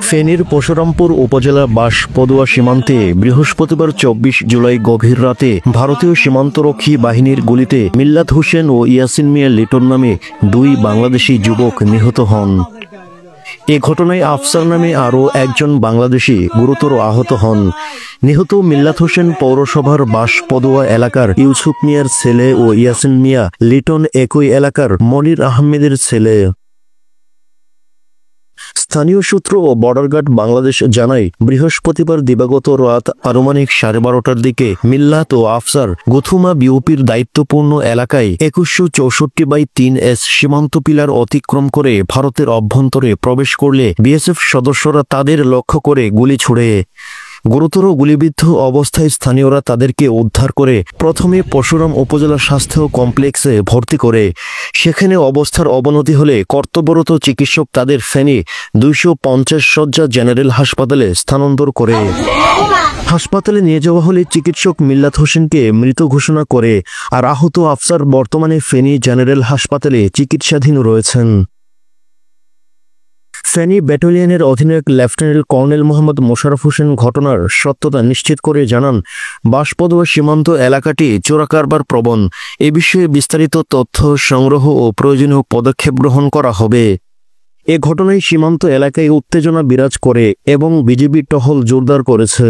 ফেনীর পরশুরামপুর উপজেলার বাঁশপদুয়া সীমান্তে বৃহস্পতিবার ২৪ জুলাই গভীর রাতে ভারতীয় সীমান্তরক্ষী বাহিনীর গুলিতে মিল্লাত হোসেন ও ইয়াসিন মিয়া লিটন নামে দুই বাংলাদেশি যুবক নিহত হন। এ ঘটনায় আফসার নামে আরও একজন বাংলাদেশি গুরুতর আহত হন। নিহত মিল্লাত হোসেন পৌরসভার বাঁশপদুয়া এলাকার ইউসুফ মিয়ার ছেলে ও ইয়াসিন মিয়া লিটন একই এলাকার মনির আহমেদের ছেলে। স্থানীয় সূত্র ও বর্ডার গার্ড বাংলাদেশ জানায়, বৃহস্পতিবার দিবাগত রাত আনুমানিক 12:30টার দিকে মিল্লাত ও আফসার গুথুমা বিওপির দায়িত্বপূর্ণ এলাকায় 2164/3S সীমান্ত পিলার অতিক্রম করে ভারতের অভ্যন্তরে প্রবেশ করলে বিএসএফ সদস্যরা তাদের লক্ষ্য করে গুলি ছুড়ে। গুরুতর গুলিবিদ্ধ অবস্থায় স্থানীয়রা তাদেরকে উদ্ধার করে প্রথমে পরশুরাম উপজেলা স্বাস্থ্য কমপ্লেক্সে ভর্তি করে। সেখানে অবস্থার অবনতি হলে কর্তব্যরত চিকিৎসক তাদের ফেনী 250 শয্যা জেনারেল হাসপাতালে স্থানান্তর করে। হাসপাতালে নিয়ে যাওয়া হলে চিকিৎসক মিল্লাত হোসেনকে মৃত ঘোষণা করে, আর আহত আফসার বর্তমানে ফেনী জেনারেল হাসপাতালে চিকিৎসাধীন রয়েছেন। ফেনী ব্যাটালিয়নের অধিনায়ক লেফটেন্যান্ট কর্নেল মোহাম্মদ মোশাররফ হোসেন ঘটনার সত্যতা নিশ্চিত করে জানান, বাঁশপদুয়া সীমান্ত এলাকাটি চোরাকারবার প্রবণ। এ বিষয়ে বিস্তারিত তথ্য সংগ্রহ ও প্রয়োজনীয় পদক্ষেপ গ্রহণ করা হবে। এ ঘটনায় সীমান্ত এলাকায় উত্তেজনা বিরাজ করে এবং বিজিবি টহল জোরদার করেছে।